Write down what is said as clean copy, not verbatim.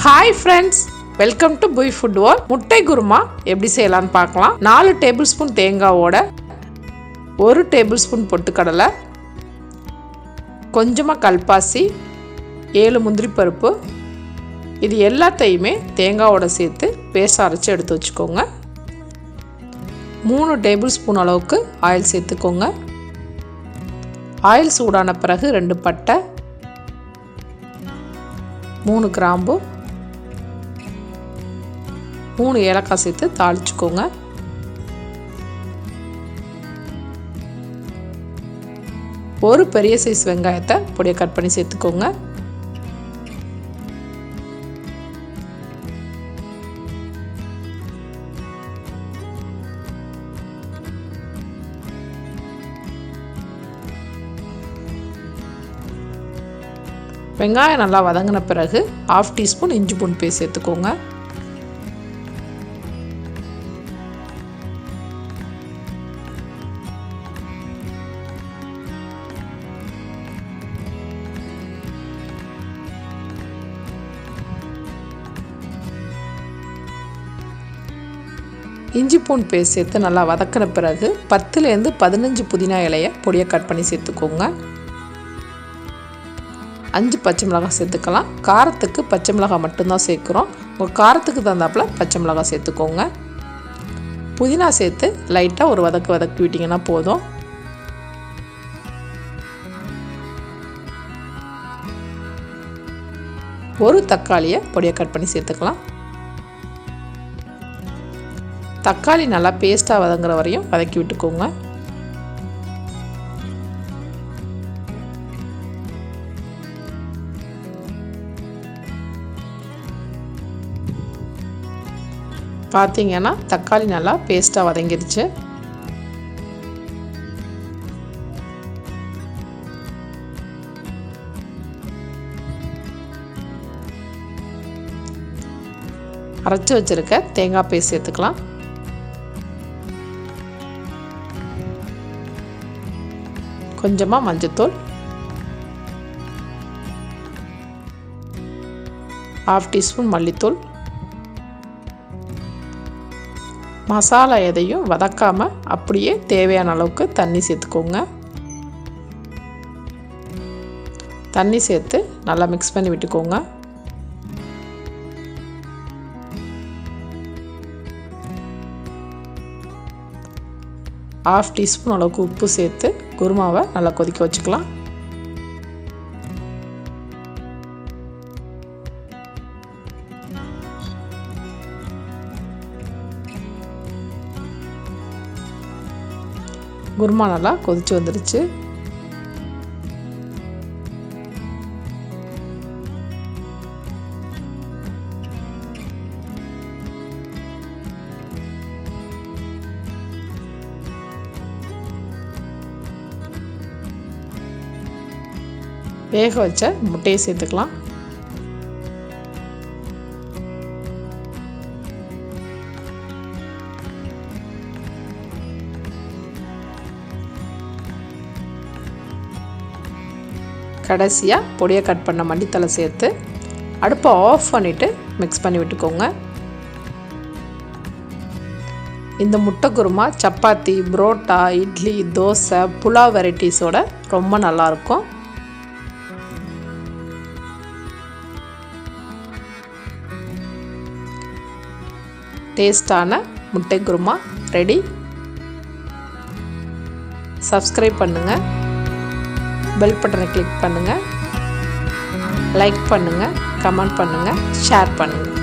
Hi friends, welcome to bhuvi food world. முட்டை குருமா எப்படி செய்யலாம்னு பார்க்கலாம். 4 டேபிள் ஸ்பூன் தேங்காவோட 1 டேபிள் ஸ்பூன் பொட்டுக்கடலை, கொஞ்சமாக கல்பாசி, 7 முந்திரி பருப்பு, இது எல்லாத்தையுமே தேங்காவோட சேர்த்து பேஸ்ட் அரைச்சி எடுத்து வச்சுக்கோங்க. 3 டேபிள் ஸ்பூன் அளவுக்கு ஆயில் சேர்த்துக்கோங்க. ஆயில் சூடான பிறகு 2 பட்டை, 3 கிராம்பு, 3 ஏலக்காய் சேர்த்து தாளிச்சுக்கோங்க. ஒரு பெரிய சைஸ் வெங்காயத்தை பொடியை கட் பண்ணி சேர்த்துக்கோங்க. வெங்காயம் நல்லா வதங்கின பிறகு 1/2 டீஸ்பூன் இஞ்சி பூண்டு பேஸ்ட் சேர்த்துக்கோங்க. இஞ்சி பூண்டு பேஸ்ட் சேர்த்து நல்லா வதக்கின பிறகு 10லேருந்து 15 புதினா இலையை பொடியை கட் பண்ணி சேர்த்துக்கோங்க. 5 பச்சை மிளகாய் சேர்த்துக்கலாம். காரத்துக்கு பச்சை மிளகாய் மட்டும்தான் சேர்க்குறோம். உங்கள் காரத்துக்கு தகுந்தாப்புல பச்சை மிளகாய் சேர்த்துக்கோங்க. புதினா சேர்த்து லைட்டாக ஒரு வதக்கி விட்டிங்கன்னா போதும். ஒரு தக்காளியை பொடியை கட் பண்ணி சேர்த்துக்கலாம். தக்காளி நல்லா பேஸ்ட்டாக வதங்குற வரையும் வதக்கி விட்டுக்கோங்க. பார்த்தீங்கன்னா தக்காளி நல்லா பேஸ்ட்டாக வதங்கிடுச்சு. அரைச்சி வச்சிருக்க தேங்காய் பேஸ்ட் சேர்த்துக்கலாம். கொஞ்சமாக மஞ்சத்தூள், 1/2 டீஸ்பூன் மல்லித்தூள். மசாலா எதையும் வதக்காமல் அப்படியே தேவையான அளவுக்கு தண்ணி சேர்த்துக்கோங்க. தண்ணி சேர்த்து நல்லா மிக்ஸ் பண்ணி விட்டுக்கோங்க. ½ டீஸ்பூன் அளவுக்கு உப்பு சேர்த்து குருமாவை நல்லா கொதிக்க வச்சுக்கலாம். குருமா நல்லா கொதிச்சு வந்துடுச்சு. வேக வச்ச முட்டையை சேர்த்துக்கலாம். கடைசியாக பொடியை கட் பண்ண மல்லித்தலை சேர்த்து அடுப்பை ஆஃப் பண்ணிவிட்டு மிக்ஸ் பண்ணி விட்டுக்கோங்க. இந்த முட்டை குருமா சப்பாத்தி, புரோட்டா, இட்லி, தோசை, புலாவ் வெரைட்டிஸோட ரொம்ப நல்லாயிருக்கும். டேஸ்டான முட்டை குருமா ரெடி. சப்ஸ்கிரைப் பண்ணுங்கள், பெல் பட்டனை கிளிக் பண்ணுங்கள், லைக் பண்ணுங்கள், கமெண்ட் பண்ணுங்கள், ஷேர் பண்ணுங்கள்.